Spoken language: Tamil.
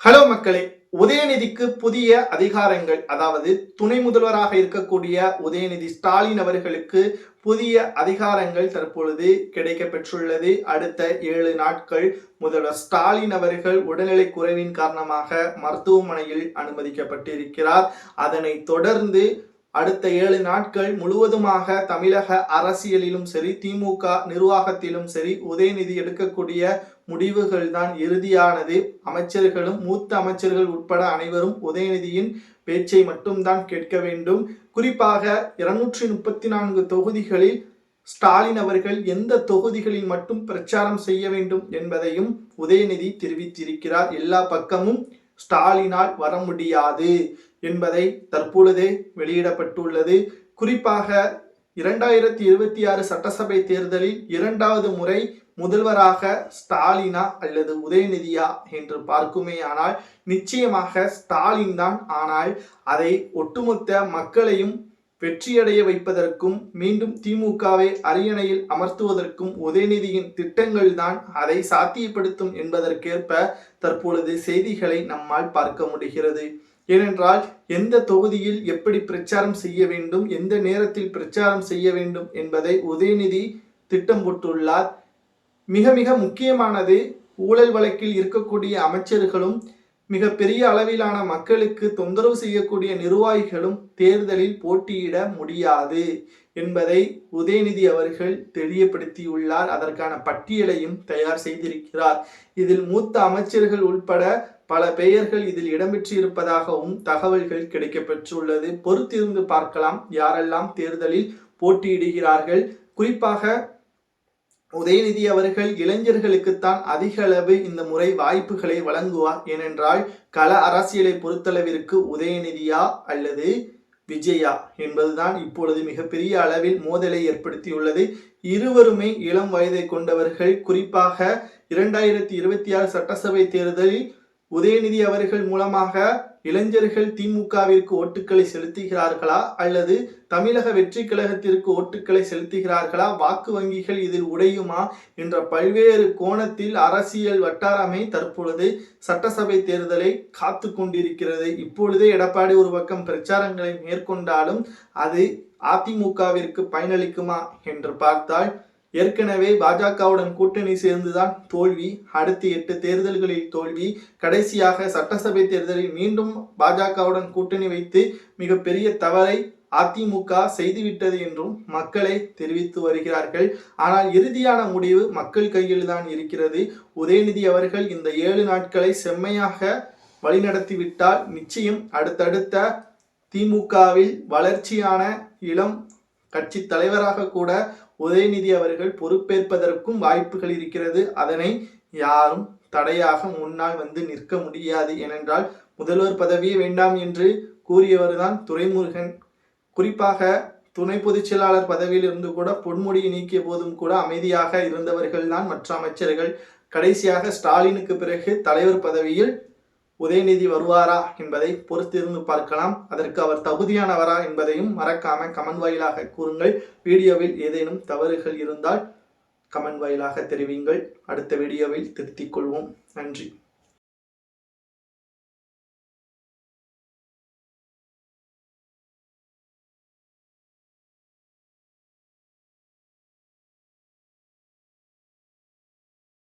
ஹலோ மக்களே, உதயநிதிக்கு புதிய அதிகாரங்கள், அதாவது துணை முதல்வராக இருக்கக்கூடிய உதயநிதி ஸ்டாலின் அவர்களுக்கு புதிய அதிகாரங்கள் தற்பொழுது கிடைக்க பெற்றுள்ளது. அடுத்த 7 நாட்கள் முதல்வர் ஸ்டாலின் அவர்கள் உடல்நிலை குறைவின் காரணமாக மருத்துவமனையில் அனுமதிக்கப்பட்டிருக்கிறார். அதனைத் தொடர்ந்து அடுத்த 7 நாட்கள் முழுவதுமாக தமிழக அரசியலிலும் சரி, திமுக நிர்வாகத்திலும் சரி, உதயநிதி எடுக்கக்கூடிய முடிவுகள் தான் இறுதியானது. அமைச்சர்களும் மூத்த அமைச்சர்கள் உட்பட அனைவரும் உதயநிதியின் பேச்சை மட்டும்தான் கேட்க வேண்டும். குறிப்பாக 234 தொகுதிகளில் ஸ்டாலின் அவர்கள் எந்த தொகுதிகளில் மட்டும் பிரச்சாரம் செய்ய வேண்டும் என்பதையும் உதயநிதி தெரிவித்திருக்கிறார். எல்லா பக்கமும் ஸ்டாலினால் வர முடியாது என்பதை தற்பொழுதே வெளியிடப்பட்டுள்ளது. குறிப்பாக 2026 சட்டசபை தேர்தலில் 2வது முறை முதல்வராக ஸ்டாலினா அல்லது உதயநிதியா என்று பார்க்குமேயானால் நிச்சயமாக ஸ்டாலின் தான். ஆனால் அதை ஒட்டுமொத்த மக்களையும் வெற்றியடைய வைப்பதற்கும் மீண்டும் திமுகவை அரியணையில் அமர்த்துவதற்கும் உதயநிதியின் திட்டங்கள் தான் அதை சாத்தியப்படுத்தும் என்பதற்கேற்ப தற்பொழுது செய்திகளை நம்மால் பார்க்க முடிகிறது. ஏனென்றால் எந்த தொகுதியில் எப்படி பிரச்சாரம் செய்ய வேண்டும், எந்த நேரத்தில் பிரச்சாரம் செய்ய வேண்டும் என்பதை உதயநிதி திட்டம் போட்டுள்ளார். மிக மிக முக்கியமானது, ஊழல் வழக்கில் இருக்கக்கூடிய அமைச்சர்களும் மிக பெரிய அளவிலான மக்களுக்கு தொந்தரவு செய்யக்கூடிய நிர்வாகிகளும் தேர்தலில் போட்டியிட முடியாது என்பதை உதயநிதி அவர்கள் தெரியப்படுத்தியுள்ளார். அதற்கான பட்டியலையும் தயார் செய்திருக்கிறார். இதில் மூத்த அமைச்சர்கள் உட்பட பல பெயர்கள் இதில் இடம்பெற்று இருப்பதாகவும் தகவல்கள் கிடைக்கப்பெற்றுள்ளது. பொறுத்திருந்து பார்க்கலாம் யாரெல்லாம் தேர்தலில் போட்டியிடுகிறார்கள். குறிப்பாக உதயநிதி அவர்கள் இளைஞர்களுக்குத்தான் அதிக அளவு இந்த முறை வாய்ப்புகளை வழங்குவார். ஏனென்றால் கள அரசியலை பொறுத்தளவிற்கு உதயநிதியா அல்லது விஜயா என்பதுதான் இப்பொழுது மிகப்பெரிய அளவில் மோதலை ஏற்படுத்தியுள்ளது. இருவருமே இளம் வயதை கொண்டவர்கள். குறிப்பாக 2026 சட்டசபை தேர்தலில் உதயநிதி அவர்கள் மூலமாக இளைஞர்கள் திமுகவிற்கு ஓட்டுக்களை செலுத்துகிறார்களா அல்லது தமிழக வெற்றி கழகத்திற்கு ஓட்டுக்களை செலுத்துகிறார்களா, வாக்கு வங்கிகள் இதில் உடையுமா என்ற பல்வேறு கோணத்தில் அரசியல் வட்டாரமே தற்பொழுது சட்டசபை தேர்தலை காத்து கொண்டிருக்கிறது. இப்பொழுதே எடப்பாடி ஒரு பக்கம் பிரச்சாரங்களை மேற்கொண்டாலும் அது அதிமுகவிற்கு பயனளிக்குமா என்று பார்த்தால் ஏற்கனவே பாஜகவுடன் கூட்டணி சேர்ந்துதான் தோல்வி, அடுத்து 8 தேர்தல்களில் தோல்வி, கடைசியாக சட்டசபை தேர்தலில் மீண்டும் பாஜகவுடன் கூட்டணி வைத்து மிகப்பெரிய தவறை அதிமுக செய்துவிட்டது என்றும் மக்களை தெரிவித்து வருகிறார்கள். ஆனால் இறுதியான முடிவு மக்கள் கையில் தான் இருக்கிறது. உதயநிதி அவர்கள் இந்த 7 நாட்களை செம்மையாக வழிநடத்திவிட்டால் நிச்சயம் அடுத்தடுத்த திமுகவில் வளர்ச்சியான இளம் கட்சி தலைவராக கூட உதயநிதி அவர்கள் பொறுப்பேற்பதற்கும் வாய்ப்புகள் இருக்கிறது. அதனை யாரும் தடையாக முன்னால் வந்து நிற்க முடியாது. ஏனென்றால் முதல்வர் பதவியே வேண்டாம் என்று கூறியவர்தான் துரைமுருகன். குறிப்பாக துணை பொதுச் செயலாளர் பதவியில் இருந்து கூட பொன்முடியை நீக்கிய போதும் கூட அமைதியாக இருந்தவர்கள் தான் மற்ற அமைச்சர்கள். கடைசியாக ஸ்டாலினுக்கு பிறகு தலைவர் பதவியில் உதயநிதி வருவாரா என்பதை பொறுத்திருந்து பார்க்கலாம். அதற்கு அவர் தகுதியானவரா என்பதையும் மறக்காம கமெண்ட் வாயிலாக கூறுங்கள். வீடியோவில் ஏதேனும் தவறுகள் இருந்தால் கமெண்ட் வாயிலாக தெரிவிங்கள். அடுத்த வீடியோவில் திருத்திக் கொள்வோம். நன்றி.